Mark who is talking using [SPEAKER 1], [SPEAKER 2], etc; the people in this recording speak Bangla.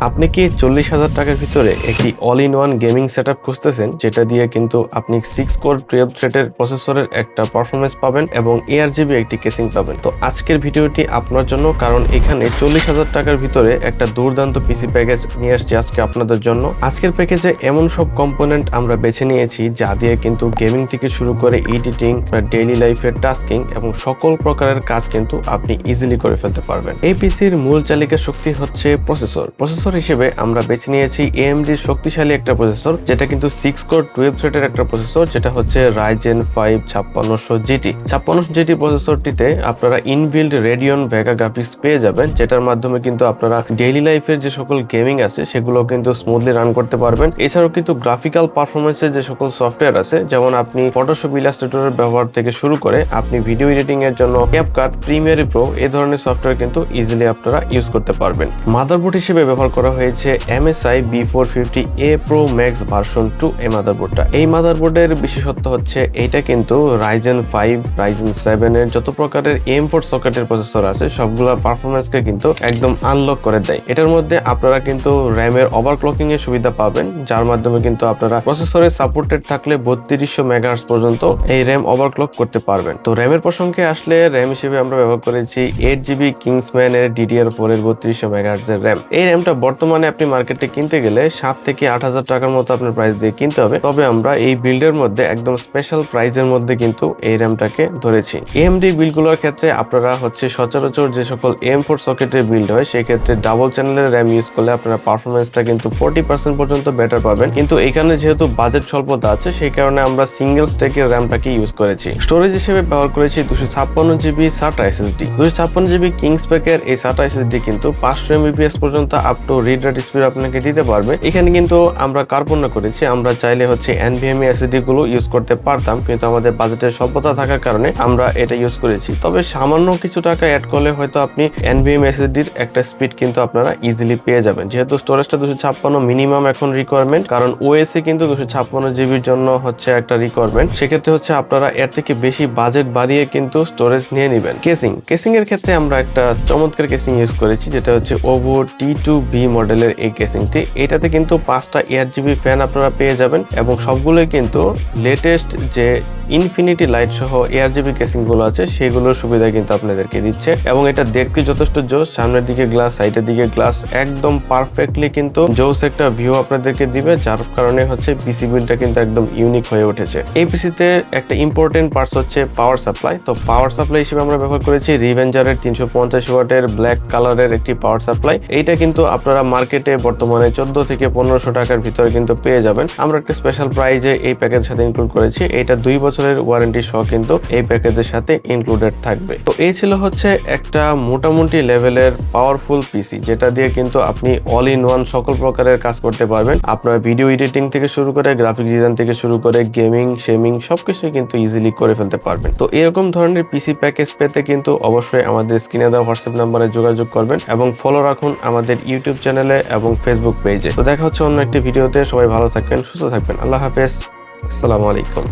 [SPEAKER 1] আপনি কি 40,000 টাকার ভিতরে একটি all in one gaming setup খুঁজতেছেন, যেটা দিয়ে কিন্তু আপনি 6 কোর 12 থ্রেডের প্রসেসরের একটা পারফরমেন্স পাবেন এবং ARGB একটি কেসিং পাবেন। তো আজকের ভিডিওটি আপনার জন্য, কারণ এখানে 40,000 টাকার ভিতরে একটা দুর্দান্ত পিসি প্যাকেজ নিয়ে আসছি আজকে আপনাদের জন্য। আজকের প্যাকেজে এমন সব কম্পোনেন্ট আমরা বেছে নিয়েছি যা দিয়ে কিন্তু গেমিং থেকে শুরু করে এডিটিং, ডেইলি লাইফের টাস্কিং এবং সকল প্রকারের কাজ কিন্তু আপনি ইজিলি করে ফেলতে পারবেন। এই পিসির মূল চালিকা শক্তি হচ্ছে প্রসেসর হিসেবে আমরা বেছে নিয়েছি AMD শক্তিশালী একটা প্রসেসর, যেটা কিন্তু 6 কোর 12 থ্রেডের একটা প্রসেসর, যেটা হচ্ছে Ryzen 5 5600 GT। 5600 GT প্রসেসরটিতে আপনারা ইনবিল্ড রেডিয়ন ভেগা গ্রাফিক্স পেয়ে যাবেন, যেটার মাধ্যমে কিন্তু আপনারা ডেইলি লাইফের যে সকল গেমিং আছে সেগুলো কিন্তু স্মুথলি রান করতে পারবেন। এছাড়াও কিন্তু গ্রাফিক্যাল পারফরমেন্সের যে সকল সফটওয়্যার আছে, যেমন আপনি ফটোশপ, ইলাস্ট্রেটরের ব্যবহার থেকে শুরু করে আপনি ভিডিও এডিটিং এর জন্য ক্যাপকাট, প্রিমিয়ার প্রো এই ধরনের সফটওয়্যার কিন্তু ইজিলি আপনারা ইউজ করতে পারবেন। মাদারবোর্ড হিসেবে ব্যবহার করা হয়েছে MSI B450A Pro Max version 2 এই মাদারবোর্ডটা। এই মাদারবোর্ডের বিশেষত্ব হচ্ছে এইটা কিন্তু Ryzen 5, Ryzen 7 এর যত প্রকারের M4 সকেটের প্রসেসর আছে সবগুলোর পারফরম্যান্সকে কিন্তু একদম আনলক করে দেয়। এটার মধ্যে আপনারা কিন্তু র্যামের ওভারক্লকিং এর সুবিধা পাবেন, যার মাধ্যমে কিন্তু আপনারা প্রসেসরে সাপোর্টেড থাকলে 3200 মেগাহার্টজ পর্যন্ত এই র্যাম ওভারক্লক করতে পারবেন। তো র্যামের প্রসঙ্গে আসলে র্যাম হিসেবে আমরা ব্যবহার করেছি 8GB কিংসম্যান এর DDR4 এর 3200 মেগাহার্টজ এর র্যাম। এই র্যামটা বর্তমানে আপনি মার্কেটে কিনতে গেলে 7 থেকে 8,000 টাকার মতো আপনার প্রাইস দিয়ে কিনতে হবে। তবে আমরা এই বিল্ডের মধ্যে একদম স্পেশাল প্রাইজের মধ্যে কিন্তু এই র্যামটাকে ধরেছি। AMD বিল্ডগুলোর ক্ষেত্রে আপনারা হচ্ছে সচরাচর যে সকল M4 সকেটের বিল্ড হয় সেই ক্ষেত্রে ডাবল চ্যানেলের র্যাম ইউজ করলে আপনারা পারফরমেন্সটা কিন্তু 40% পর্যন্ত বেটার পাবেন। কিন্তু এখানে যেহেতু বাজেট স্বল্পতা আছে সেই কারণে আমরা সিঙ্গেল স্টেকের র্যামটাকে ইউজ করেছি। স্টোরেজ হিসেবে ব্যবহার করেছি 256GB SATA SSD। 256GB Kings প্যাকের এই SATA SSD কিন্তু 500 MBps পর্যন্ত up to read write speed আপনাকে দিতে পারবে। এখানে কিন্তু আমরা কার্পণ্য করেছি, আমরা চাইলে হচ্ছে NVMe SSD গুলো ইউজ করতে পারতাম, কিন্তু আমাদের বাজেটের স্বল্পতা থাকার কারণে আমরা এটা ইউজ করেছি। তবে সামান্য কিছু টাকা অ্যাড করলে হয়তো আপনি NVMe SSD এর একটা স্পিড কিন্তু আপনারা ইজিলি পেয়ে যাবেন। যেহেতু স্টোরেজটা 256 মিনিমাম এখন রিকোয়ারমেন্ট, কারণ OS এ কিন্তু 256GB এর জন্য হচ্ছে একটা রিকোয়ারমেন্ট। সেক্ষেত্রে হচ্ছে আপনারা এর থেকে বেশি বাজেট বাড়িয়ে কিন্তু স্টোরেজ নিয়ে নেবেন। কেসিং এর ক্ষেত্রে আমরা একটা চমৎকার কেসিং ইউজ করেছি, যেটা হচ্ছে OVO T2B মডেলের এই কেসিংটি। এটাতে কিন্তু 5টা ARGB ফ্যান আপনারা পেয়ে যাবেন এবং সবগুলোই কিন্তু লেটেস্ট যে ইনফিনিটি লাইট সহ ARGB কেসিং গুলো আছে সেগুলোর সুবিধা কিন্তু আপনাদেরকে দিচ্ছে এবং এটা দেখতে যথেষ্ট জোস। সামনের দিকে গ্লাস, সাইডের দিকে গ্লাস, একদম পারফেক্টলি কিন্তু জোস একটা ভিউ আপনাদেরকে দিবে, যার কারণে হচ্ছে পিসি বিলটা কিন্তু একদম ইউনিক হয়ে উঠেছে। এই পিসিতে একটা ইম্পর্টেন্ট পার্টস হচ্ছে পাওয়ার সাপ্লাই। তো পাওয়ার সাপ্লাই হিসেবে আমরা ব্যবহার করেছি রিভেঞ্জারের 350 ওয়াটের ব্ল্যাক কালারের একটি পাওয়ার সাপ্লাই। এইটা কিন্তু আপনারা মার্কেটে বর্তমানে 14 থেকে 1500 টাকার ভিতরে কিন্তু পেয়ে যাবেন। আমরা একটা স্পেশাল প্রাইজে এই প্যাকেজের সাথে ইনক্লুড করেছি। এটা 2 বছরের ওয়ারেন্টি সহ কিন্তু এই প্যাকেজের সাথে ইনক্লুডেড থাকবে। তো এই ছিল হচ্ছে একটা মোটামুটি লেভেলের পাওয়ারফুল পিসি, যেটা দিয়ে কিন্তু আপনি অল ইন ওয়ান সকল প্রকারের কাজ করতে পারবেন। আপনার ভিডিও এডিটিং থেকে শুরু করে গ্রাফিক ডিজাইন থেকে শুরু করে গেমিং, শেমিং সবকিছু কিন্তু ইজিলি করে ফেলতে পারবেন। তো এরকম ধরনের পিসি প্যাকেজ পেতে কিন্তু অবশ্যই আমাদের স্ক্রিনে দেওয়া হোয়াটসঅ্যাপ নাম্বারে যোগাযোগ করবেন এবং ফলো রাখুন আমাদের ইউটিউব চ্যানেলে এবং ফেসবুক পেজে। তো দেখা হচ্ছে অন্য একটি ভিডিওতে। সবাই ভালো থাকবেন, সুস্থ থাকবেন। আল্লাহ হাফেজ, আসসালামু আলাইকুম।